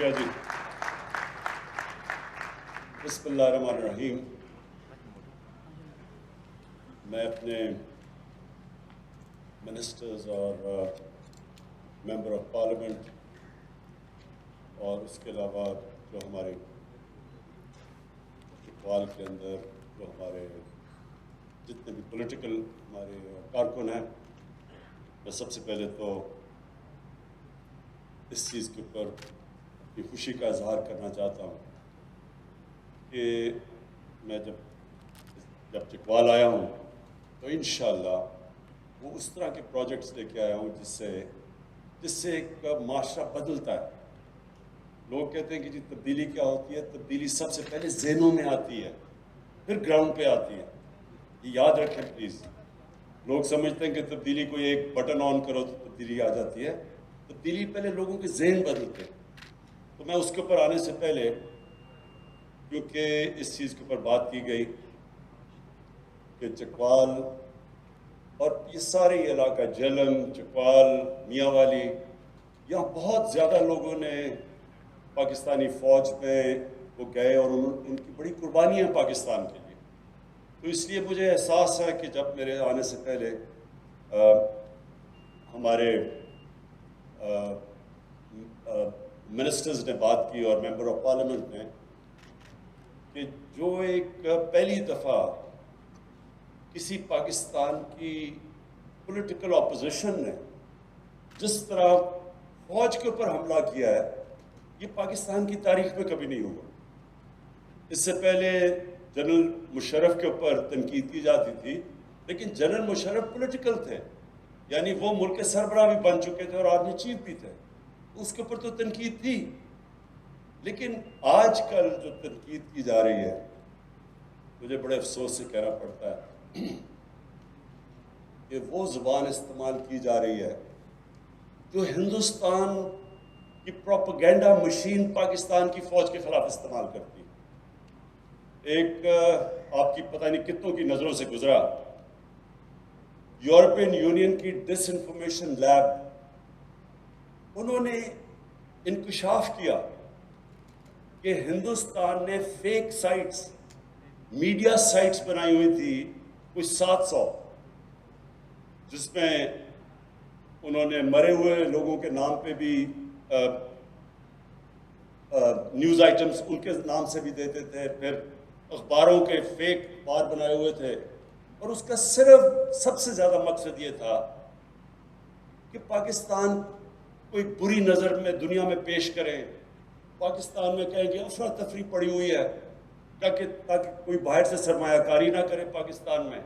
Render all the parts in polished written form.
شکریہ جی. بسم اللہ الرحمن الرحیم. میں اپنے منسٹرز اور ممبر آف پارلیمنٹ اور اس کے علاوہ جو ہمارے اقبال کے اندر جو ہمارے جتنے بھی پولیٹیکل ہمارے کارکن ہیں، میں سب سے پہلے تو اس چیز کے اوپر اپنی خوشی کا اظہار کرنا چاہتا ہوں کہ میں جب چکوال آیا ہوں تو انشاءاللہ وہ اس طرح کے پروجیکٹس لے کے آیا ہوں جس سے ایک معاشرہ بدلتا ہے. لوگ کہتے ہیں کہ جی تبدیلی کیا ہوتی ہے؟ تبدیلی سب سے پہلے ذہنوں میں آتی ہے، پھر گراؤنڈ پہ آتی ہے. یہ یاد رکھیں پلیز. لوگ سمجھتے ہیں کہ تبدیلی کوئی ایک بٹن آن کرو تو تبدیلی آ جاتی ہے. تبدیلی پہلے لوگوں کے ذہن بدلتے ہیں. تو میں اس کے اوپر آنے سے پہلے، کیونکہ اس چیز کے اوپر بات کی گئی کہ چکوال اور یہ سارے علاقہ جہلم، چکوال، میاں والی، یہاں بہت زیادہ لوگوں نے پاکستانی فوج میں وہ گئے اور ان کی بڑی قربانیاں ہیں پاکستان کے لیے. تو اس لیے مجھے احساس ہے کہ جب میرے آنے سے پہلے ہمارے منسٹرز نے بات کی اور ممبر آف پارلیمنٹ نے، کہ جو ایک پہلی دفعہ کسی پاکستان کی پولیٹیکل اپوزیشن نے جس طرح فوج کے اوپر حملہ کیا ہے، یہ پاکستان کی تاریخ میں کبھی نہیں ہوا. اس سے پہلے جنرل مشرف کے اوپر تنقید کی جاتی تھی، لیکن جنرل مشرف پولیٹیکل تھے، یعنی وہ ملک کے سربراہ بھی بن چکے تھے اور آرمی چیف بھی تھے. اس کے اوپر تو تنقید تھی. لیکن آج کل جو تنقید کی جا رہی ہے، مجھے بڑے افسوس سے کہنا پڑتا ہے کہ وہ زبان استعمال کی جا رہی ہے جو ہندوستان کی پروپیگنڈا مشین پاکستان کی فوج کے خلاف استعمال کرتی ہے. ایک آپ کی پتہ نہیں کتنوں کی نظروں سے گزرا، یورپین یونین کی ڈس انفارمیشن لیب، انہوں نے انکشاف کیا کہ ہندوستان نے فیک سائٹس، میڈیا سائٹس بنائی ہوئی تھی کچھ 700، جس میں انہوں نے مرے ہوئے لوگوں کے نام پہ بھی نیوز آئٹمس ان کے نام سے بھی دیتے تھے، پھر اخباروں کے فیک اخبار بنائے ہوئے تھے. اور اس کا صرف سب سے زیادہ مقصد یہ تھا کہ پاکستان کوئی بری نظر میں دنیا میں پیش کریں، پاکستان میں کہیں کہ افراتفری پڑی ہوئی ہے، تاکہ کوئی باہر سے سرمایہ کاری نہ کرے پاکستان میں.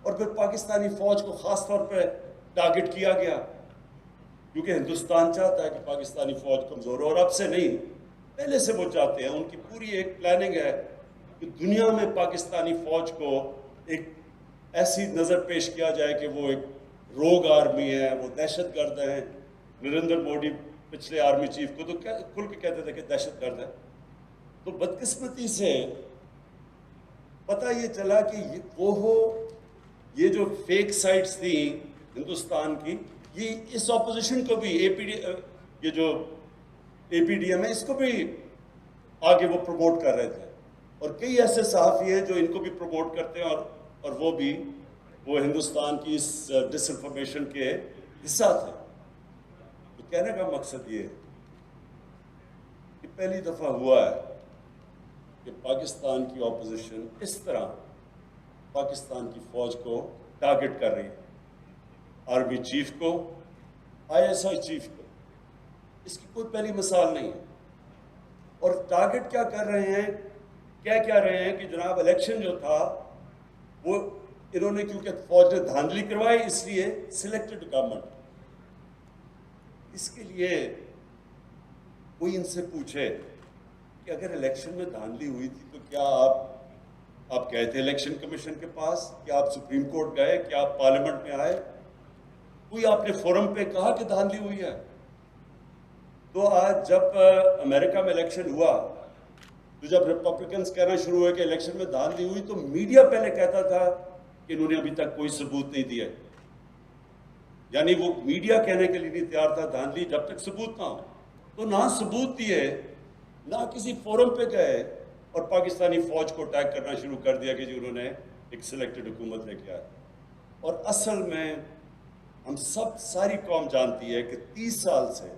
اور پھر پاکستانی فوج کو خاص طور پہ ٹارگٹ کیا گیا، کیونکہ ہندوستان چاہتا ہے کہ پاکستانی فوج کمزور ہو، اور اب سے نہیں، پہلے سے وہ چاہتے ہیں. ان کی پوری ایک پلاننگ ہے کہ دنیا میں پاکستانی فوج کو ایک ایسی نظر پیش کیا جائے کہ وہ ایک روگ آرمی ہے، وہ دہشت گرد ہیں. نریندر مودی پچھلے آرمی چیف کو تو کھل کے کہتے تھے کہ دہشت گرد ہے. تو بدقسمتی سے پتہ یہ چلا کہ یہ جو فیک سائٹس تھیں ہندوستان کی، یہ اس اپوزیشن کو بھی یہ جو اے پی ڈی ایم ہے، اس کو بھی آگے وہ پروموٹ کر رہے تھے. اور کئی ایسے صحافی ہیں جو ان کو بھی پروموٹ کرتے ہیں اور وہ ہندوستان کی اس ڈس انفارمیشن کے حصہ تھے. تو کہنے کا مقصد یہ ہے کہ پہلی دفعہ ہوا ہے کہ پاکستان کی اپوزیشن اس طرح پاکستان کی فوج کو ٹارگٹ کر رہی ہے، آرمی چیف کو، آئی ایس آئی چیف کو. اس کی کوئی پہلی مثال نہیں ہے. اور ٹارگٹ کیا کر رہے ہیں، کیا رہے ہیں کہ جناب الیکشن جو تھا وہ انہوں نے، کیونکہ فوج نے دھاندلی کروائی، اس لیے سلیکٹڈ گورنمنٹ. اس کے لیے کوئی ان سے پوچھے کہ اگر الیکشن میں دھاندلی ہوئی تھی تو کیا آپ گئے تھے الیکشن کمیشن کے پاس؟ کیا آپ سپریم کورٹ گئے؟ کیا آپ پارلیمنٹ میں آئے؟ کوئی آپ نے فورم پہ کہا کہ دھاندلی ہوئی ہے؟ تو آج جب امریکہ میں الیکشن ہوا تو جب ریپبلکنز کہنا شروع ہوئے کہ الیکشن میں دھاندلی ہوئی، تو میڈیا پہلے کہتا تھا کہ انہوں نے ابھی تک کوئی ثبوت نہیں دیا. یعنی وہ میڈیا کہنے کے لیے نہیں تیار تھا دھاندلی جب تک ثبوت نہ ہو. تو نہ ثبوت دیے، نہ کسی فورم پہ گئے اور پاکستانی فوج کو اٹیک کرنا شروع کر دیا کہ جی انہوں نے ایک سلیکٹڈ حکومت لے کے آئے. اور اصل میں ہم سب ساری قوم جانتی ہے کہ 30 سال سے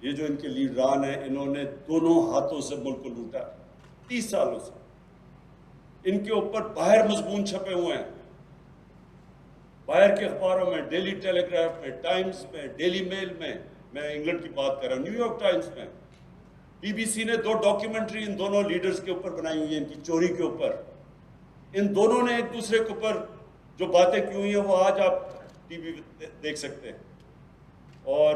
یہ جو ان کے لیڈران ہیں انہوں نے دونوں ہاتھوں سے ملک کو لوٹا. 30 سالوں سے ان کے اوپر باہر مضمون چھپے ہوئے ہیں، باہر کے اخباروں میں، ڈیلی ٹیلی گراف میں، ٹائمز میں، ڈیلی میل میں، میں انگلینڈ کی بات کر رہا ہوں، نیو یارک ٹائمز میں. بی بی سی نے 2 ڈاکیومنٹری ان دونوں لیڈرز کے اوپر بنائی ہوئی ہیں، ان کی چوری کے اوپر. ان دونوں نے ایک دوسرے کے اوپر جو باتیں کی ہوئی ہیں وہ آج آپ ٹی وی دیکھ سکتے ہیں. اور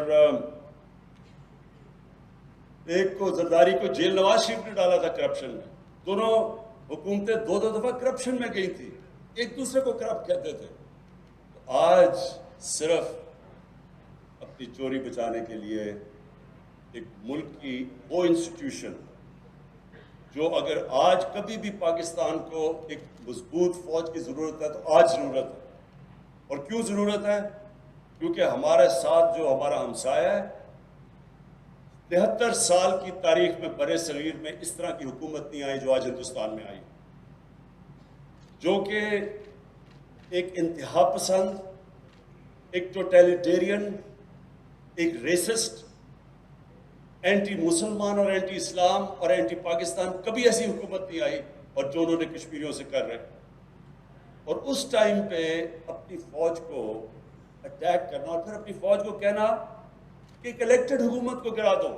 ایک کو زرداری کو جیل نواز شریف نے ڈالا تھا کرپشن میں. دونوں حکومتیں 2 دفعہ کرپشن میں گئی تھی، ایک دوسرے کو کرپٹ کہتے تھے. آج صرف اپنی چوری بچانے کے لیے ایک ملک کی وہ انسٹیٹیوشن جو اگر آج کبھی بھی پاکستان کو ایک مضبوط فوج کی ضرورت ہے تو آج ضرورت ہے. اور کیوں ضرورت ہے؟ کیونکہ ہمارے ساتھ جو ہمارا ہمسایہ ہے، 73 سال کی تاریخ میں برِ صغیر میں اس طرح کی حکومت نہیں آئی جو آج ہندوستان میں آئی، جو کہ ایک انتہا پسند، ایک ٹوٹیلیٹیرین، ایک ریسسٹ، اینٹی مسلمان اور اینٹی اسلام اور اینٹی پاکستان، کبھی ایسی حکومت نہیں آئی اور جو انہوں نے کشمیریوں سے کر رہے ہیں. اور اس ٹائم پہ اپنی فوج کو اٹیک کرنا اور پھر اپنی فوج کو کہنا کہ ایک الیکٹڈ حکومت کو گرا دو.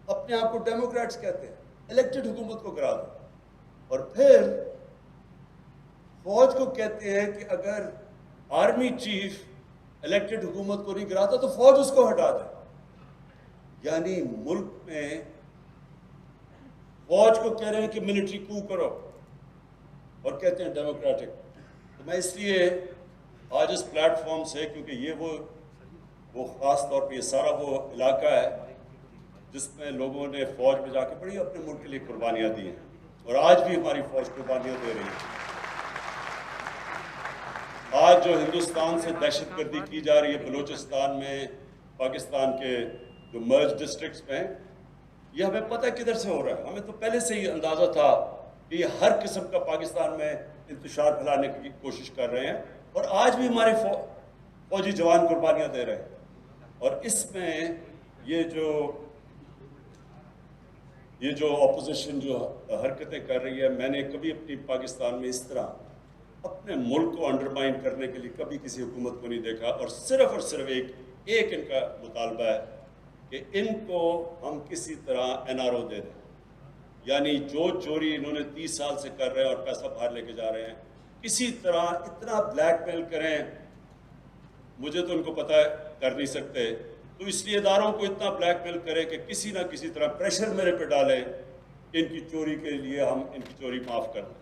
اپنے آپ کو ڈیموکریٹس کہتے ہیں، الیکٹڈ حکومت کو گرا دو. اور پھر فوج کو کہتے ہیں کہ اگر آرمی چیف الیکٹڈ حکومت کو نہیں گراتا تو فوج اس کو ہٹا دے. یعنی ملک میں فوج کو کہہ رہے ہیں کہ ملٹری کو کرو اور کہتے ہیں ڈیموکریٹک. تو میں اس لیے آج اس پلیٹ فارم سے، کیونکہ یہ وہ خاص طور پہ یہ سارا وہ علاقہ ہے جس میں لوگوں نے فوج میں جا کے بڑی اپنے ملک کے لیے قربانیاں دی ہیں اور آج بھی ہماری فوج قربانیاں دے رہی ہے. آج جو ہندوستان سے دہشت گردی کی جا رہی ہے بلوچستان میں، پاکستان کے جو مرج ڈسٹرکٹس میں، یہ ہمیں پتہ کدھر سے ہو رہا ہے. ہمیں تو پہلے سے ہی اندازہ تھا کہ یہ ہر قسم کا پاکستان میں انتشار پھیلانے کی کوشش کر رہے ہیں اور آج بھی ہمارے فوجی جوان قربانیاں دے رہے ہیں. اور اس میں یہ جو اپوزیشن جو حرکتیں کر رہی ہے، میں نے کبھی اپنی پاکستان میں اس طرح اپنے ملک کو انڈرمائن کرنے کے لیے کبھی کسی حکومت کو نہیں دیکھا. اور صرف ایک ان کا مطالبہ ہے کہ ان کو ہم کسی طرح NRO دے دیں. یعنی جو چوری انہوں نے 30 سال سے کر رہے ہیں اور پیسہ باہر لے کے جا رہے ہیں، کسی طرح اتنا بلیک میل کریں. مجھے تو ان کو پتہ ہے کر نہیں سکتے، تو اس لیے اداروں کو اتنا بلیک میل کریں کہ کسی نہ کسی طرح پریشر میرے پہ ڈالیں کہ ان کی چوری کے لیے ہم ان کی چوری معاف کر دیں.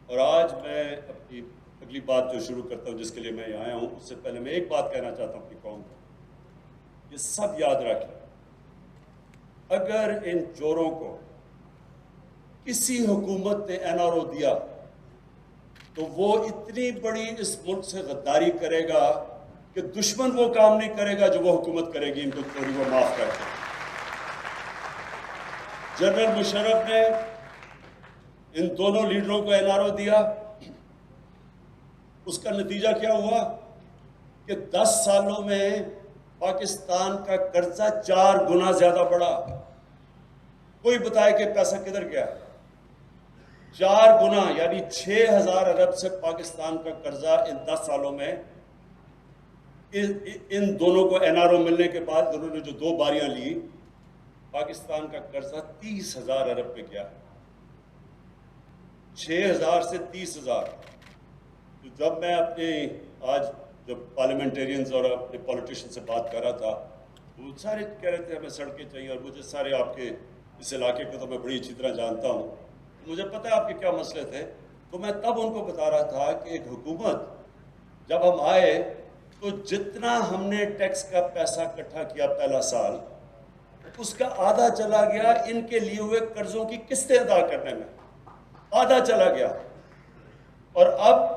اور آج میں اپنی اگلی بات جو شروع کرتا ہوں جس کے لیے میں یہاں آیا ہوں، اس سے پہلے میں ایک بات کہنا چاہتا ہوں اپنی قوم کو. یہ سب یاد رکھیں، اگر ان چوروں کو کسی حکومت نے NRO دیا تو وہ اتنی بڑی اس ملک سے غداری کرے گا کہ دشمن وہ کام نہیں کرے گا جو وہ حکومت کرے گی ان کو چوری وہ معاف کر کے. جنرل مشرف نے ان دونوں لیڈروں کو NRO دیا، اس کا نتیجہ کیا ہوا کہ 10 سالوں میں پاکستان کا قرضہ 4 گنا زیادہ بڑھا. کوئی بتائے کہ پیسہ کدھر گیا؟ 4 گنا، یعنی 6,000 ارب سے پاکستان کا قرضہ ان 10 سالوں میں. ان دونوں کو NRO ملنے کے بعد انہوں نے جو 2 باریاں لی، پاکستان کا قرضہ 30,000 ارب پہ گیا. 6,000 سے 30,000. تو جب میں اپنے آج جب پارلیمنٹیرینز اور اپنے پولیٹیشن سے بات کر رہا تھا، وہ سارے کہہ رہے تھے ہمیں سڑکیں چاہیے، اور مجھے سارے آپ کے اس علاقے کو تو میں بڑی اچھی طرح جانتا ہوں، مجھے پتہ ہے آپ کے کیا مسئلے تھے. تو میں تب ان کو بتا رہا تھا کہ ایک حکومت جب ہم آئے تو جتنا ہم نے ٹیکس کا پیسہ اکٹھا کیا پہلا سال، اس کا آدھا چلا گیا ان کے لیے ہوئے قرضوں کی قسطیں ادا کرنے میں، آدھا چلا گیا. اور اب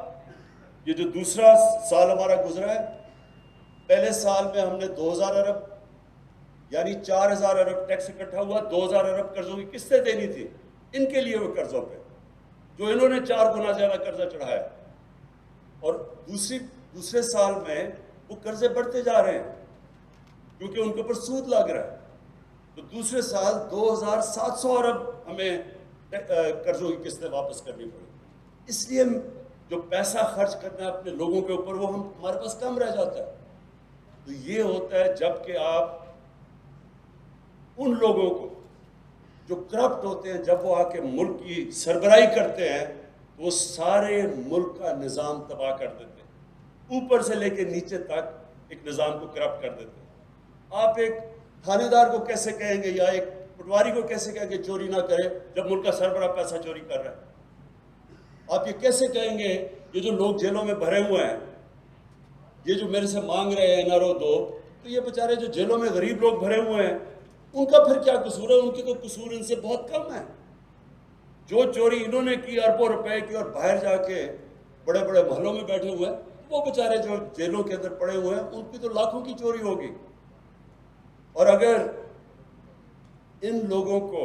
یہ جو دوسرا سال ہمارا گزرا ہے، پہلے سال میں ہم نے 2,000 ارب یعنی 4,000 ارب ٹیکس اکٹھا ہوا، 2,000 ارب قرضوں کی قسطیں دینی تھی ان کے لیے وہ قرضوں پہ، جو انہوں نے 4 گنا زیادہ قرضہ چڑھایا، اور دوسرے سال میں وہ قرضے بڑھتے جا رہے ہیں کیونکہ ان کے اوپر سود لگ رہا ہے، تو دوسرے سال 2,700 ارب ہمیں قرضوں کی قسطیں واپس کرنی پڑی. اس لیے جو پیسہ خرچ کرنا ہے اپنے لوگوں کے اوپر وہ ہمارے پاس کم رہ جاتا ہے. تو یہ ہوتا ہے جب کہ آپ ان لوگوں کو جو کرپٹ ہوتے ہیں، جب وہ آ کے ملک کی سربراہی کرتے ہیں تو وہ سارے ملک کا نظام تباہ کر دیتے ہیں، اوپر سے لے کے نیچے تک ایک نظام کو کرپٹ کر دیتے ہیں. آپ ایک تھانے دار کو کیسے کہیں گے یا ایک پٹواری کو کیسے کہیں گے چوری نہ کرے جب ملک کا سربراہ پیسہ چوری کر رہا ہے؟ آپ یہ کیسے کہیں گے یہ جو لوگ جیلوں میں بھرے ہوئے ہیں، یہ جو میرے سے مانگ رہے ہیں NRO دو، تو یہ بیچارے جو جیلوں میں غریب لوگ بھرے ہوئے ہیں ان کا پھر کیا قصور ہے؟ ان کے تو قصور ان سے بہت کم ہے. جو چوری انہوں نے کی اربوں روپے کی اور باہر جا کے بڑے بڑے محلوں میں بیٹھے ہوئے ہیں، وہ بیچارے جو جیلوں کے اندر پڑے ہوئے ہیں ان کی تو لاکھوں کی چوری ہوگی. اور اگر ان لوگوں کو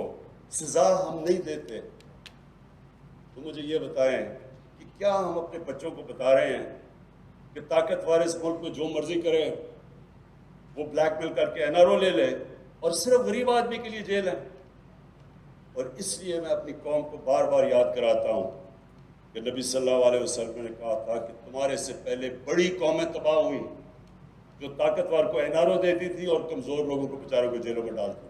سزا ہم نہیں دیتے تو مجھے یہ بتائیں کہ کیا ہم اپنے بچوں کو بتا رہے ہیں کہ طاقتور اس ملک میں جو مرضی کرے وہ بلیک میل کر کے NRO لے لے اور صرف غریب آدمی کے لیے جیل ہے؟ اور اس لیے میں اپنی قوم کو بار بار یاد کراتا ہوں کہ نبی صلی اللہ علیہ وسلم نے کہا تھا کہ تمہارے سے پہلے بڑی قومیں تباہ ہوئیں جو طاقتور کو NRO دیتی تھی اور کمزور لوگوں کو بیچاروں کو جیلوں میں ڈالتی.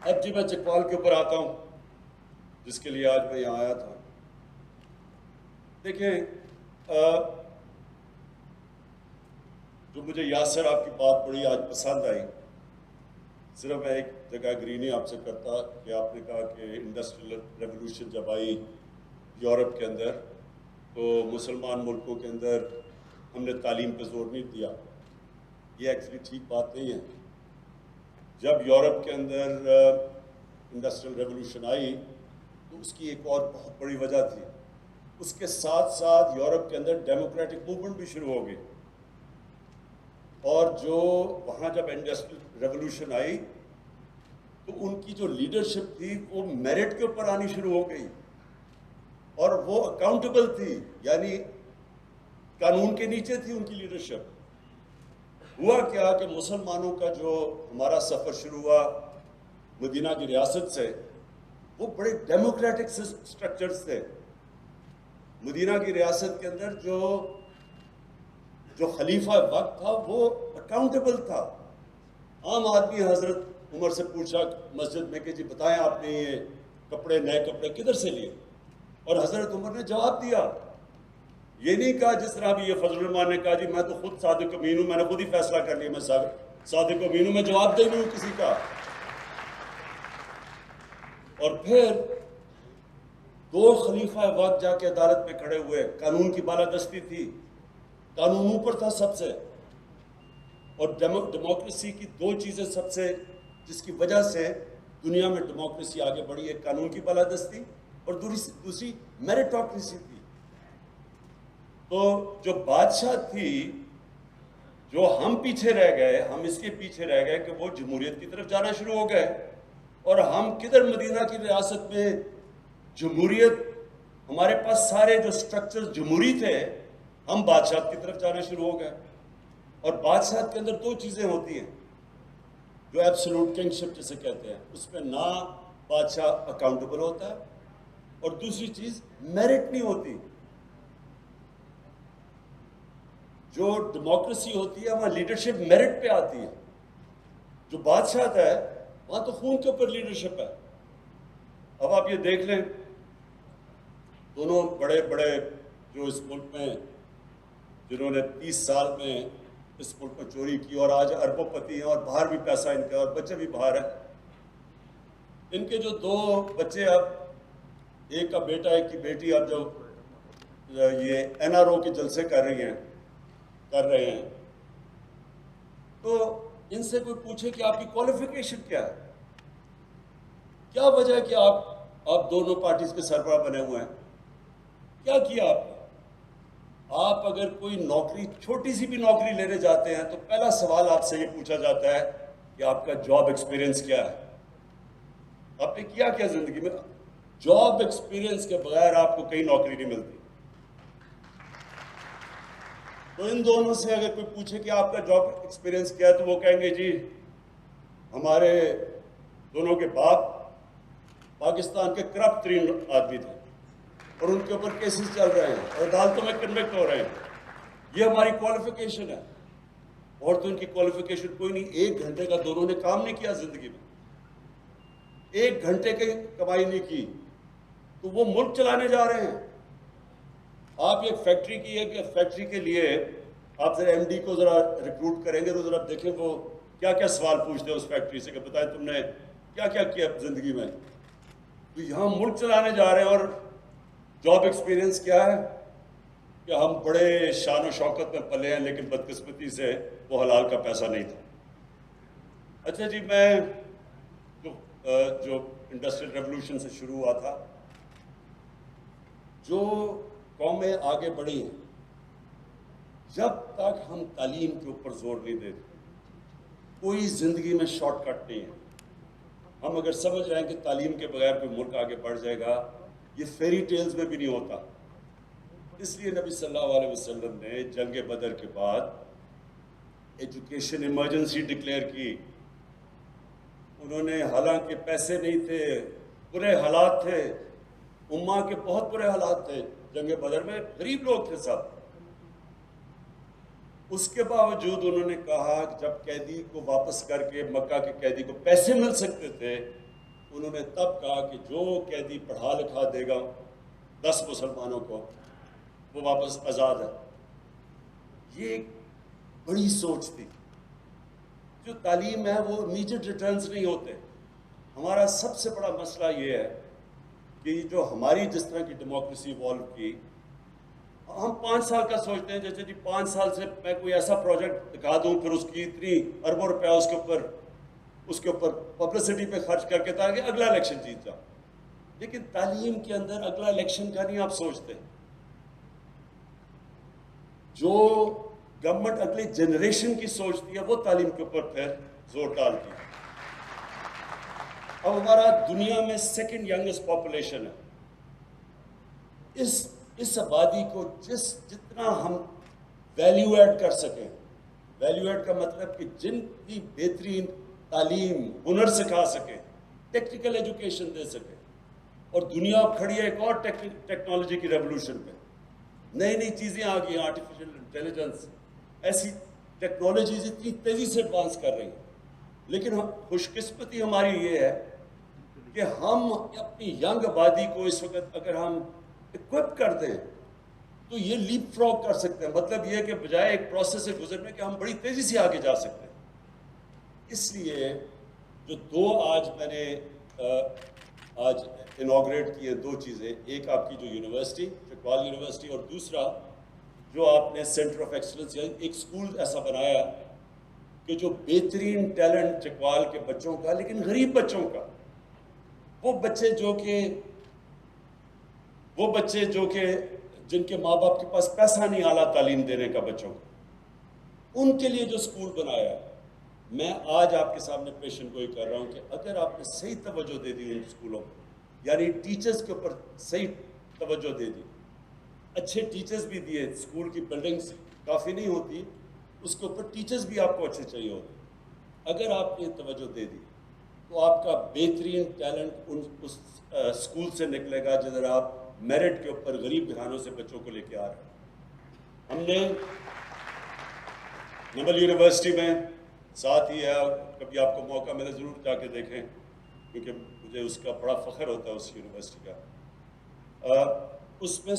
اب جی میں چکوال کے اوپر آتا ہوں جس کے لیے آج میں یہاں آیا تھا. دیکھیں جو مجھے یاسر آپ کی بات بڑی آج پسند آئی، صرف میں ایک جگہ اگری نہیں آپ سے کرتا کہ آپ نے کہا کہ انڈسٹریل ریولوشن جب آئی یورپ کے اندر تو مسلمان ملکوں کے اندر ہم نے تعلیم پہ زور نہیں دیا. یہ ایکچولی ٹھیک بات نہیں ہے. جب یورپ کے اندر انڈسٹریل ریولوشن آئی تو اس کی ایک اور بہت بڑی وجہ تھی، اس کے ساتھ ساتھ یورپ کے اندر ڈیموکریٹک موومنٹ بھی شروع ہو گئی، اور جو وہاں جب انڈسٹریل ریولوشن آئی تو ان کی جو لیڈرشپ تھی وہ میرٹ کے اوپر آنی شروع ہو گئی اور وہ اکاؤنٹیبل تھی، یعنی قانون کے نیچے تھی ان کی لیڈرشپ. ہوا کیا کہ مسلمانوں کا جو ہمارا سفر شروع ہوا مدینہ کی ریاست سے، وہ بڑے ڈیموکریٹک سٹرکچرز تھے. مدینہ کی ریاست کے اندر جو خلیفہ وقت تھا وہ اکاؤنٹیبل تھا. عام آدمی حضرت عمر سے پوچھا مسجد میں کہ جی بتائیں آپ نے یہ کپڑے نئے کپڑے کدھر سے لیے، اور حضرت عمر نے جواب دیا. یہ نہیں کہا جس طرح بھی یہ فضل الرحمان نے کہا جی میں تو خود صادق امین ہوں، میں نے خود ہی فیصلہ کر لیا میں صادق امین ہوں، میں جواب دے نہیں ہوں کسی کا. اور پھر 2 خلیفہ وقت جا کے عدالت میں کھڑے ہوئے، قانون کی بالادستی تھی، قانون اوپر تھا سب سے. اور ڈیموکریسی کی 2 چیزیں سب سے جس کی وجہ سے دنیا میں ڈیموکریسی آگے بڑھی، ایک قانون کی بالادستی اور دوسری میریٹوکریسی تھی. تو جو بادشاہ تھی جو ہم پیچھے رہ گئے، ہم اس کے پیچھے رہ گئے کہ وہ جمہوریت کی طرف جانا شروع ہو گئے، اور ہم کدھر مدینہ کی ریاست میں جمہوریت، ہمارے پاس سارے جو سٹرکچر جمہوری تھے، ہم بادشاہت کی طرف جانا شروع ہو گئے. اور بادشاہت کے اندر 2 چیزیں ہوتی ہیں جو ایبسولوٹ کنگشپ جسے کہتے ہیں، اس میں نہ بادشاہ اکاؤنٹیبل ہوتا ہے اور دوسری چیز میرٹ نہیں ہوتی. جو ڈیموکریسی ہوتی ہے وہاں لیڈرشپ میرٹ پہ آتی ہے، جو بادشاہت ہے وہاں تو خون کے اوپر لیڈرشپ ہے. اب آپ یہ دیکھ لیں دونوں بڑے بڑے جو اس ملک میں جنہوں نے 30 سال میں اس ملک میں چوری کی اور آج اربوں پتی ہیں اور باہر بھی پیسہ ان کا اور بچے بھی باہر ہیں، ان کے جو 2 بچے، اب ایک کا بیٹا ایک کی بیٹی اب جو یہ NRO کے جلسے کر رہے ہیں، تو ان سے کوئی پوچھے کہ آپ کی کوالیفیکیشن کیا ہے، کیا وجہ ہے کہ آپ دونوں پارٹیز کے سربراہ بنے ہوئے ہیں، کیا کیا آپ نے؟ آپ اگر کوئی نوکری، چھوٹی سی بھی نوکری لینے جاتے ہیں تو پہلا سوال آپ سے یہ پوچھا جاتا ہے کہ آپ کا جاب ایکسپیرینس کیا ہے، آپ نے کیا کیا زندگی میں. جاب ایکسپیرینس کے بغیر آپ کو کہیں نوکری نہیں ملتی. تو ان دونوں سے اگر کوئی پوچھے کہ آپ کا جاب ایکسپیرینس کیا ہے تو وہ کہیں گے جی ہمارے دونوں کے باپ پاکستان کے کرپٹ ترین آدمی تھے اور ان کے اوپر کیسز چل رہے ہیں اور عدالتوں میں کنوکٹ ہو رہے ہیں. یہ ہماری کوالیفیکیشن ہے. اور تو ان کی کوالیفیکیشن کوئی نہیں. 1 گھنٹے کا دونوں نے کام نہیں کیا زندگی میں, 1 گھنٹے کی کمائی نہیں کی, تو وہ ملک چلانے جا رہے ہیں. آپ ایک فیکٹری کی ہے کہ فیکٹری کے لیے آپ ذرا ایم ڈی کو ذرا ریکروٹ کریں گے تو ذرا دیکھیں وہ کیا کیا سوال پوچھتے ہیں اس فیکٹری سے کہ بتائیں تم نے کیا کیا کیا زندگی میں. تو یہاں ملک چلانے جا رہے ہیں اور جاب ایکسپیرینس کیا ہے کہ ہم بڑے شان و شوکت میں پلے ہیں لیکن بدقسمتی سے وہ حلال کا پیسہ نہیں تھا. اچھا جی, میں جو انڈسٹریل ریولوشن سے شروع ہوا تھا, جو قومیں آگے بڑھی ہیں, جب تک ہم تعلیم کے اوپر زور نہیں دیتے کوئی زندگی میں شارٹ کٹ نہیں ہے. ہم اگر سمجھ رہے ہیں کہ تعلیم کے بغیر کوئی ملک آگے بڑھ جائے گا, یہ فیری ٹیلز میں بھی نہیں ہوتا. اس لیے نبی صلی اللہ علیہ وسلم نے جنگ بدر کے بعد ایجوکیشن ایمرجنسی ڈکلیئر کی. انہوں نے, حالانکہ پیسے نہیں تھے, برے حالات تھے, امہ کے بہت برے حالات تھے, جنگ بدر میں غریب لوگ تھے سب, اس کے باوجود انہوں نے کہا کہ جب قیدی کو واپس کر کے مکہ کے قیدی کو پیسے مل سکتے تھے, انہوں نے تب کہا کہ جو قیدی پڑھا لکھا دے گا 10 مسلمانوں کو وہ واپس آزاد ہے. یہ ایک بڑی سوچ تھی. جو تعلیم ہے وہ امیجیٹ ریٹرنز نہیں ہوتے. ہمارا سب سے بڑا مسئلہ یہ ہے کہ جو ہماری جس طرح کی ڈیموکریسی ایوالو کی, ہم 5 سال کا سوچتے ہیں, جیسے جی 5 سال سے میں کوئی ایسا پروجیکٹ دکھا دوں, پھر اس کی اتنی اربوں روپیہ اس کے اوپر پبلسٹی پہ خرچ کر کے تاکہ اگلا الیکشن جیت جاؤ. لیکن تعلیم کے اندر اگلا الیکشن کا نہیں آپ سوچتے. جو گورنمنٹ اگلی جنریشن کی سوچتی ہے وہ تعلیم کے اوپر پھر زور ڈالتی ہے. اب ہمارا دنیا میں 2nd ینگسٹ پاپولیشن ہے. اس آبادی کو جتنا ہم ویلیو ایڈ کر سکیں, ویلیو ایڈ کا مطلب کہ جن کی بہترین تعلیم, ہنر سکھا سکیں, ٹیکنیکل ایجوکیشن دے سکیں. اور دنیا کھڑی ہے ایک اور ٹیکنالوجی کی ریولوشن پہ. نئی نئی چیزیں آ گئی ہیں, آرٹیفیشل انٹیلیجنس, ایسی ٹیکنالوجیز اتنی تیزی سے ایڈوانس کر رہی ہیں. لیکن خوش قسمتی ہماری یہ ہے کہ ہم اپنی ینگ آبادی کو اس وقت اگر ہم اکوپ کر دیں تو یہ لیپ فراگ کر سکتے ہیں. مطلب یہ کہ بجائے ایک پروسیس سے گزرنے کے ہم بڑی تیزی سے آگے جا سکتے ہیں. اس لیے جو 2 آج میں نے آج انوگریٹ کی ہیں 2 چیزیں, ایک آپ کی جو یونیورسٹی, چکوال یونیورسٹی, اور دوسرا جو آپ نے سینٹر آف ایکسلنس, ایک اسکول ایسا بنایا کہ جو بہترین ٹیلنٹ چکوال کے بچوں کا, لیکن غریب بچوں کا, وہ بچے جو کہ جن کے ماں باپ کے پاس پیسہ نہیں اعلیٰ تعلیم دینے کا بچوں کو, ان کے لیے جو اسکول بنایا ہے. میں آج آپ کے سامنے پیشن گوئی کر رہا ہوں کہ اگر آپ نے صحیح توجہ دے دی ان اسکولوں کو, یعنی ٹیچرز کے اوپر صحیح توجہ دے دی, اچھے ٹیچرز بھی دیے, اسکول کی بلڈنگز کافی نہیں ہوتی, اس کے اوپر ٹیچرز بھی آپ کو اچھے چاہیے ہوتے, اگر آپ نے توجہ دے دی تو آپ کا بہترین ٹیلنٹ اس اسکول سے نکلے گا جدھر آپ میرٹ کے اوپر غریب گھرانوں سے بچوں کو لے کے آ رہے ہیں. ہم نے نمل یونیورسٹی میں ساتھ ہی ہے, کبھی آپ کو موقع ملے ضرور جا کے دیکھیں, کیونکہ مجھے اس کا بڑا فخر ہوتا ہے اس یونیورسٹی کا. اس میں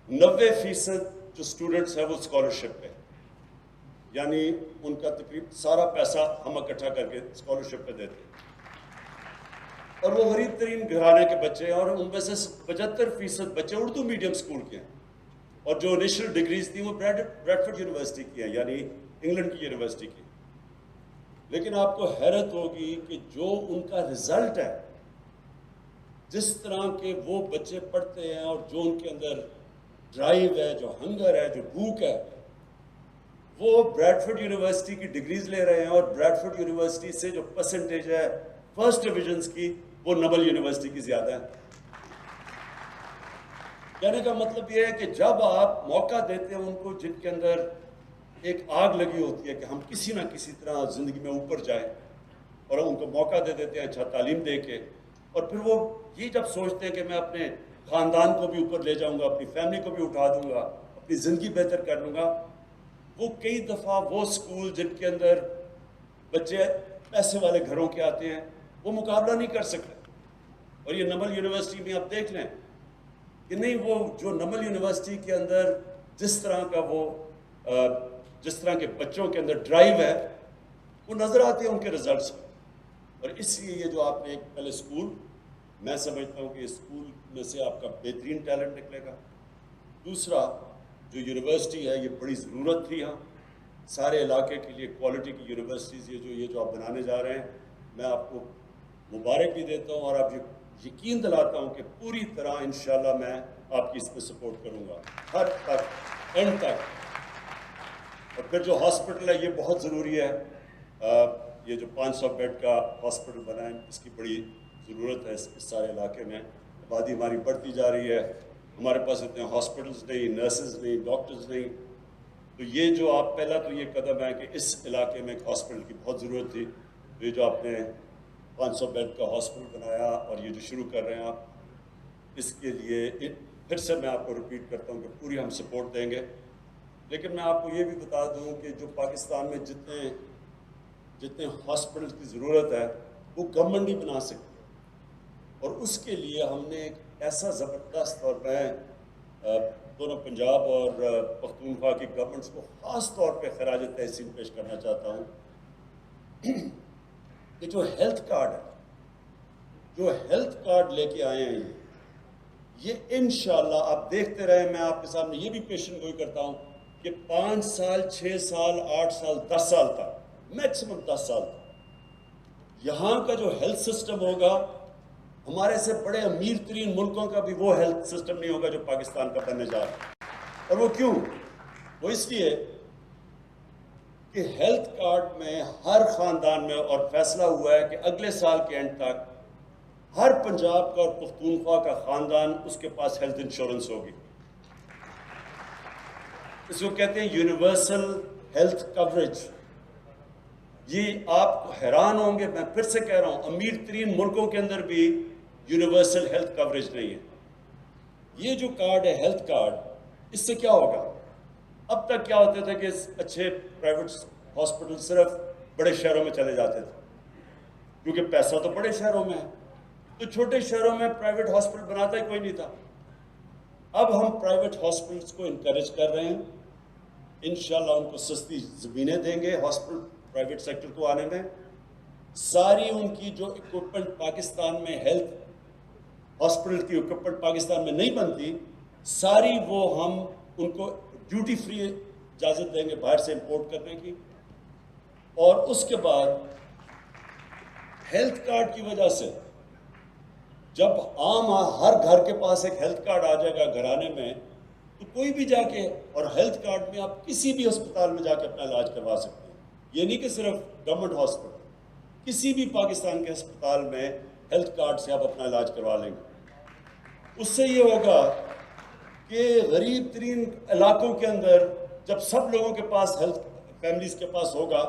90% جو اسٹوڈنٹس ہیں وہ اسکالرشپ پہ, یعنی ان کا تقریباً سارا پیسہ ہم اکٹھا کر کے اسکالرشپ پہ دیتے ہیں, اور وہ غریب ترین گھرانے کے بچے ہیں, اور ان میں سے 75% بچے اردو میڈیم اسکول کے ہیں, اور جو انیشل ڈگریز تھیں وہ بریڈفورڈ یونیورسٹی کی ہیں, یعنی انگلینڈ کی یونیورسٹی کی. لیکن آپ کو حیرت ہوگی کہ جو ان کا رزلٹ ہے, جس طرح کے وہ بچے پڑھتے ہیں اور جو ان کے اندر ڈرائیو ہے, جو ہنگر ہے, جو بھوک ہے, وہ بریڈفورڈ یونیورسٹی کی ڈگریز لے رہے ہیں, اور بریڈفورڈ یونیورسٹی سے جو پرسنٹیج ہے فرسٹ ڈویژنز کی وہ نبل یونیورسٹی کی زیادہ ہے. کہنے کا مطلب یہ ہے کہ جب آپ موقع دیتے ہیں ان کو جن کے اندر ایک آگ لگی ہوتی ہے کہ ہم کسی نہ کسی طرح زندگی میں اوپر جائیں, اور ان کو موقع دے دیتے ہیں اچھا تعلیم دے کے, اور پھر وہ یہ جب سوچتے ہیں کہ میں اپنے خاندان کو بھی اوپر لے جاؤں گا, اپنی فیملی کو بھی اٹھا دوں گا, اپنی زندگی بہتر کر لوں گا, وہ کئی دفعہ وہ سکول جن کے اندر بچے پیسے والے گھروں کے آتے ہیں وہ مقابلہ نہیں کر سکتے. اور یہ نبل یونیورسٹی میں آپ دیکھ لیں کہ نہیں, وہ جو نبل یونیورسٹی کے اندر جس طرح کے بچوں کے اندر ڈرائیو ہے وہ نظر آتے ہیں ان کے رزلٹس میں. اور اس لیے یہ جو آپ نے ایک پہلے اسکول, میں سمجھتا ہوں کہ اسکول میں سے آپ کا بہترین ٹیلنٹ نکلے گا. دوسرا جو یونیورسٹی ہے یہ بڑی ضرورت تھی یہاں سارے علاقے کے لیے, کوالٹی کی یونیورسٹیز یہ جو آپ بنانے جا رہے ہیں, میں آپ کو مبارک بھی دیتا ہوں, اور آپ یقین دلاتا ہوں کہ پوری طرح انشاءاللہ میں آپ کی اس پہ سپورٹ کروں گا ہر تک اینڈ تک. اور پھر جو ہاسپٹل ہے یہ بہت ضروری ہے, یہ جو 500 بیڈ کا ہاسپٹل بنا ہے اس کی بڑی ضرورت ہے اس سارے علاقے میں. آبادی ہماری بڑھتی جا رہی ہے, ہمارے پاس اتنے ہاسپٹلز نہیں, نرسز نہیں, ڈاکٹرز نہیں. تو یہ جو آپ پہلا تو یہ قدم ہے کہ اس علاقے میں ایک ہاسپٹل کی بہت ضرورت تھی. یہ جو آپ نے 500 بیڈ کا ہاسپٹل بنایا اور یہ جو شروع کر رہے ہیں آپ, اس کے لیے پھر سے میں آپ کو ریپیٹ کرتا ہوں کہ پوری ہم سپورٹ دیں گے. لیکن میں آپ کو یہ بھی بتا دوں کہ جو پاکستان میں جتنے ہاسپٹل کی ضرورت ہے وہ گورنمنٹ نہیں بنا سکتی, اور اس کے لیے ہم نے ایک ایسا زبردست, اور میں دونوں پنجاب اور پختونخوا کی گورنمنٹس کو خاص طور پہ خراج تحسین پیش کرنا چاہتا ہوں کہ جو ہیلتھ کارڈ ہے, جو ہیلتھ کارڈ لے کے آئے ہیں یہ انشاءاللہ آپ دیکھتے رہے. میں آپ کے سامنے یہ بھی پیشن گوئی کرتا ہوں کہ 5 سال 6 سال 8 سال 10 سال تک, میکسیمم 10 سال تک یہاں کا جو ہیلتھ سسٹم ہوگا, ہمارے سے بڑے امیر ترین ملکوں کا بھی وہ ہیلتھ سسٹم نہیں ہوگا جو پاکستان کا بننے جا رہا ہے. اور وہ کیوں؟ وہ اس لیے کہ ہیلتھ کارڈ میں ہر خاندان میں, اور فیصلہ ہوا ہے کہ اگلے سال کے اینڈ تک ہر پنجاب کا اور پختونخوا کا خاندان اس کے پاس ہیلتھ انشورنس ہوگی. اس کو کہتے ہیں یونیورسل ہیلتھ کوریج. یہ آپ حیران ہوں گے, میں پھر سے کہہ رہا ہوں, امیر ترین ملکوں کے اندر بھی یونیورسل ہیلتھ کوریج نہیں ہے. یہ جو کارڈ ہے ہیلتھ کارڈ, اس سے کیا ہوگا؟ اب تک کیا ہوتا تھا کہ اچھے پرائیویٹ ہاسپٹل صرف بڑے شہروں میں چلے جاتے تھے کیونکہ پیسہ تو بڑے شہروں میں ہے, تو چھوٹے شہروں میں پرائیویٹ ہاسپٹل بناتا ہی کوئی نہیں تھا. اب ہم پرائیویٹ ہاسپٹلس کو انکریج کر رہے ہیں, انشاءاللہ ان کو سستی زمینیں دیں گے ہاسپٹل پرائیویٹ سیکٹر کو آنے میں. ساری ان کی جو اکوپمنٹ پاکستان میں ہیلتھ ہاسپٹل کی اکوپمنٹ پاکستان میں نہیں بنتی, ساری وہ ہم ان کو ڈیوٹی فری اجازت دیں گے باہر سے امپورٹ کرنے کی. اور اس کے بعد ہیلتھ کارڈ کی وجہ سے جب عام ہر گھر کے پاس ایک ہیلتھ کارڈ آ جائے گا گھرانے میں, تو کوئی بھی جا کے, اور ہیلتھ کارڈ میں آپ کسی بھی ہسپتال میں جا کے اپنا علاج کروا سکتے ہیں. یہ نہیں کہ صرف گورنمنٹ ہاسپٹل, کسی بھی پاکستان کے ہسپتال میں ہیلتھ کارڈ سے آپ اپنا علاج کروا لیں گے. اس سے یہ ہوگا کہ غریب ترین علاقوں کے اندر جب سب لوگوں کے پاس ہیلتھ فیملیز کے پاس ہوگا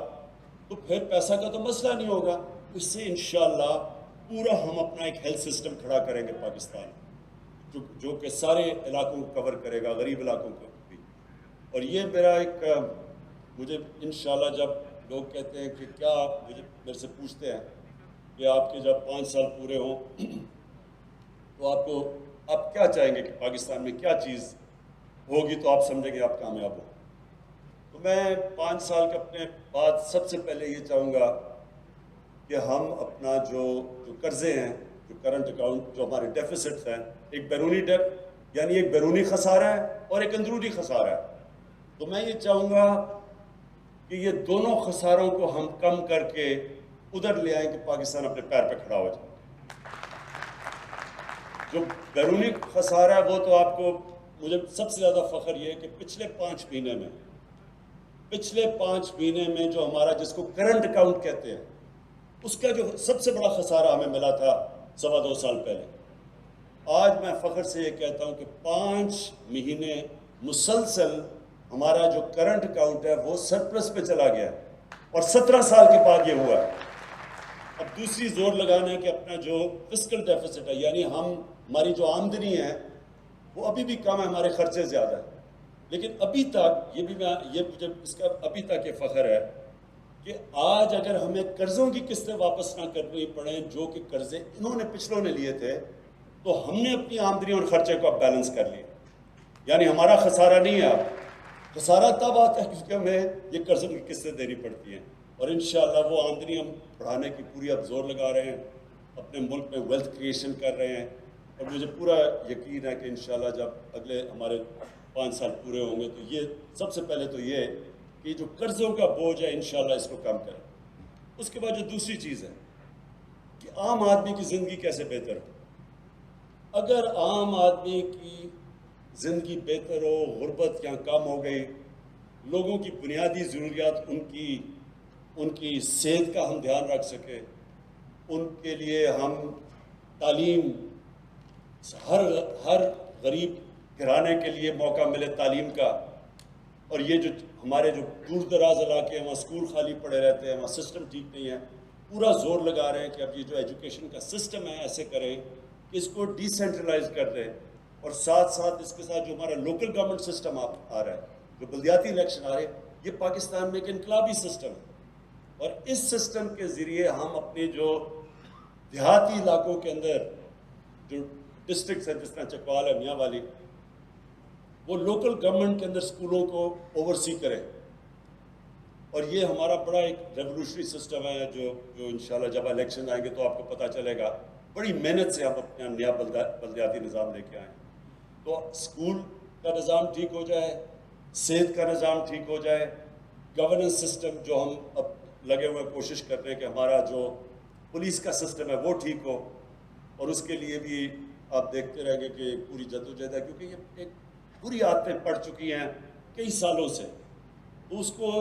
تو پھر پیسہ کا تو مسئلہ نہیں ہوگا. اس سے انشاءاللہ پورا ہم اپنا ایک ہیلتھ سسٹم کھڑا کریں گے پاکستان, جو کہ سارے علاقوں کو کور کرے گا, غریب علاقوں کو بھی. اور یہ میرا ایک, مجھے انشاءاللہ جب لوگ کہتے ہیں کہ کیا, مجھے میرے سے پوچھتے ہیں کہ آپ کے جب 5 سال پورے ہوں تو آپ کیا چاہیں گے کہ پاکستان میں کیا چیز ہوگی تو آپ سمجھیں گے آپ کامیاب ہو. تو میں 5 سال کے اپنے بعد سب سے پہلے یہ چاہوں گا کہ ہم اپنا جو قرضے ہیں, جو کرنٹ اکاؤنٹ, جو ہمارے ڈیفیسٹس ہیں, ایک بیرونی ڈیپ یعنی ایک بیرونی خسارہ ہے اور ایک اندرونی خسارہ ہے, تو میں یہ چاہوں گا کہ یہ دونوں خساروں کو ہم کم کر کے ادھر لے آئیں کہ پاکستان اپنے پیر پہ کھڑا ہو جائے. جو بیرونی خسارہ ہے وہ تو آپ کو مجھے سب سے زیادہ فخر یہ ہے کہ پچھلے 5 مہینے میں جو ہمارا جس کو کرنٹ اکاؤنٹ کہتے ہیں اس کا جو سب سے بڑا خسارہ ہمیں ملا تھا 2.25 سال پہلے، آج میں فخر سے یہ کہتا ہوں کہ 5 مہینے مسلسل ہمارا جو کرنٹ اکاؤنٹ ہے وہ سرپلس پہ چلا گیا اور 17 سال کے بعد یہ ہوا ہے۔ اب دوسری زور لگانا ہے کہ اپنا جو فسکل ڈیفیسٹ ہے، یعنی ہماری جو آمدنی ہے وہ ابھی بھی کم ہے، ہمارے خرچے زیادہ ہیں، لیکن ابھی تک مجھے اس کا ابھی تک یہ فخر ہے کہ آج اگر ہمیں قرضوں کی قسطیں واپس نہ کرنی پڑیں جو کہ قرضے انہوں نے پچھلوں نے لیے تھے، تو ہم نے اپنی آمدنی اور خرچے کو اب بیلنس کر لیا، یعنی ہمارا خسارہ نہیں ہے اب۔ خسارہ تب آتا ہے کیونکہ ہمیں یہ قرضوں کی قسطیں دینی پڑتی ہیں، اور انشاءاللہ وہ آمدنی ہم بڑھانے کی پوری اب زور لگا رہے ہیں، اپنے ملک میں ویلتھ کریشن کر رہے ہیں، اور مجھے پورا یقین ہے کہ انشاءاللہ جب اگلے ہمارے 5 سال پورے ہوں گے تو یہ سب سے پہلے تو یہ کہ جو قرضوں کا بوجھ ہے انشاءاللہ اس کو کم کریں۔ اس کے بعد جو دوسری چیز ہے کہ عام آدمی کی زندگی کیسے بہتر ہو۔ اگر عام آدمی کی زندگی بہتر ہو، غربت یہاں کم ہو گئی، لوگوں کی بنیادی ضروریات ان کی صحت کا ہم دھیان رکھ سکیں، ان کے لیے ہم تعلیم، ہر غریب گھرانے کے لیے موقع ملے تعلیم کا، اور یہ جو ہمارے جو دور دراز علاقے ہیں وہاں اسکول خالی پڑے رہتے ہیں، وہاں سسٹم ٹھیک نہیں ہے، پورا زور لگا رہے ہیں کہ اب یہ جو ایجوکیشن کا سسٹم ہے ایسے کریں کہ اس کو ڈی سینٹرلائز کر دیں، اور ساتھ ساتھ اس کے ساتھ جو ہمارا لوکل گورنمنٹ سسٹم آ رہا ہے، جو بلدیاتی الیکشن آ رہے ہیں، یہ پاکستان میں ایک انقلابی سسٹم ہے، اور اس سسٹم کے ذریعے ہم اپنے جو دیہاتی علاقوں کے اندر جو ڈسٹرکٹس ہیں جس طرح چکوال ہے، میاں والی، وہ لوکل گورنمنٹ کے اندر اسکولوں کو اوورسی کریں، اور یہ ہمارا بڑا ایک ریولوشنری سسٹم ہے جو انشاءاللہ جب الیکشن آئیں گے تو آپ کو پتہ چلے گا، بڑی محنت سے ہم اپنا نیا بلدیاتی نظام لے کے آئیں، تو اسکول کا نظام ٹھیک ہو جائے، صحت کا نظام ٹھیک ہو جائے، گورننس سسٹم جو ہم اب لگے ہوئے کوشش کر رہے ہیں کہ ہمارا جو پولیس کا سسٹم ہے وہ ٹھیک ہو، اور اس کے لیے بھی آپ دیکھتے رہیں گے کہ پوری جدوجہد ہے، کیونکہ یہ ایک بری عادتیں پڑ چکی ہیں کئی سالوں سے، تو اس کو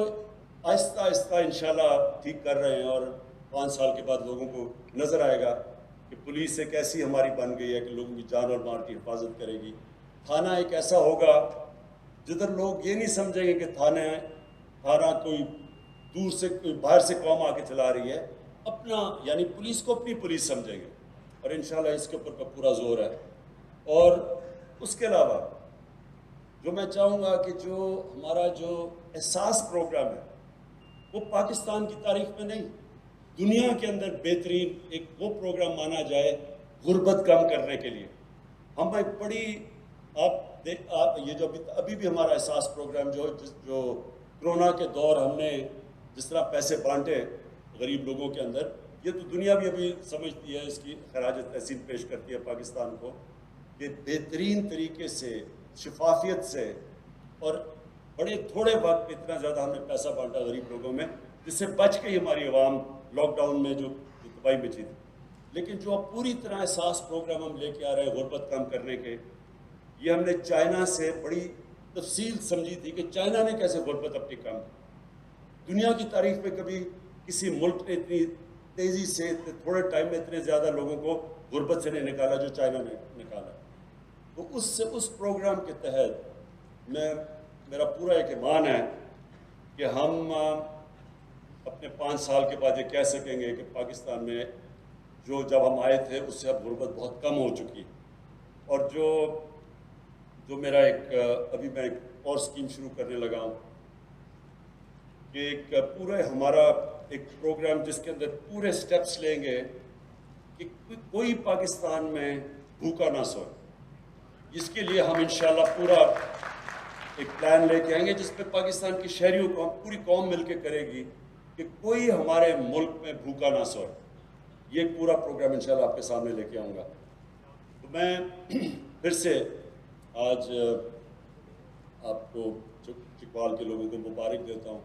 آہستہ آہستہ انشاءاللہ ٹھیک کر رہے ہیں، اور 5 سال کے بعد لوگوں کو نظر آئے گا کہ پولیس ایک ایسی ہماری بن گئی ہے کہ لوگوں کی جان اور مال کی حفاظت کرے گی۔ تھانہ ایک ایسا ہوگا جدھر لوگ یہ نہیں سمجھیں گے کہ تھانہ کوئی دور سے کوئی باہر سے قوم آ کے چلا رہی ہے، اپنا یعنی پولیس کو اپنی پولیس سمجھیں گے، اور انشاءاللہ اس کے اوپر پورا زور ہے۔ اور اس کے علاوہ جو میں چاہوں گا کہ جو ہمارا جو احساس پروگرام ہے وہ پاکستان کی تاریخ میں نہیں، دنیا کے اندر بہترین ایک وہ پروگرام مانا جائے غربت کم کرنے کے لیے۔ ہم ایک بڑی یہ جو ابھی بھی ہمارا احساس پروگرام جو کرونا کے دور ہم نے جس طرح پیسے بانٹے غریب لوگوں کے اندر، یہ تو دنیا بھی ابھی سمجھتی ہے، اس کی خراج تحسین پیش کرتی ہے پاکستان کو کہ بہترین طریقے سے شفافیت سے اور بڑے تھوڑے وقت میں اتنا زیادہ ہم نے پیسہ بانٹا غریب لوگوں میں، جس سے بچ کے ہماری عوام لاک ڈاؤن میں جو تباہی مچی تھی۔ لیکن جو اب پوری طرح احساس پروگرام ہم لے کے آ رہے ہیں غربت کم کرنے کے، یہ ہم نے چائنا سے بڑی تفصیل سمجھی تھی کہ چائنا نے کیسے غربت اپنی کم کی۔ دنیا کی تاریخ میں کبھی کسی ملک نے اتنی تیزی سے تھوڑے ٹائم میں اتنے زیادہ لوگوں کو غربت سے نہیں نکالا جو چائنا نے نکالا۔ تو اس پروگرام کے تحت میرا پورا ایک ایمان ہے کہ ہم اپنے 5 سال کے بعد یہ کہہ سکیں گے کہ پاکستان میں جو جب ہم آئے تھے اس سے اب غربت بہت کم ہو چکی، اور جو میرا ابھی میں ایک اور اسکیم شروع کرنے لگا ہوں کہ ایک پورا ہمارا ایک پروگرام جس کے اندر پورے سٹیپس لیں گے کہ کوئی پاکستان میں بھوکا نہ سوئے۔ اس کے لیے ہم انشاءاللہ پورا ایک پلان لے کے آئیں گے جس پہ پاکستان کی شہریوں کو پوری قوم مل کے کرے گی کہ کوئی ہمارے ملک میں بھوکا نہ سوئے۔ یہ پورا پروگرام انشاءاللہ آپ کے سامنے لے کے آؤں گا۔ تو میں پھر سے آج آپ کو چکوال کے لوگوں کو مبارک دیتا ہوں۔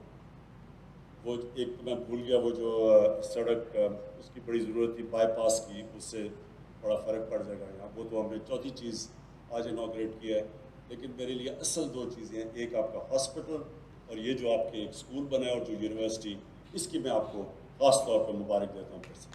وہ ایک تو میں بھول گیا، وہ جو سڑک اس کی بڑی ضرورت تھی بائی پاس کی، اس سے بڑا فرق پڑ جائے گا یہاں، وہ تو ہم نے چوتھی چیز آج انوگریٹ کیا ہے۔ لیکن میرے لیے اصل دو چیزیں ہیں، ایک آپ کا ہاسپٹل اور یہ جو آپ کے ایک اسکول بنا ہے اور جو یونیورسٹی، اس کی میں آپ کو خاص طور پہ مبارک دیتا ہوں پھر سے.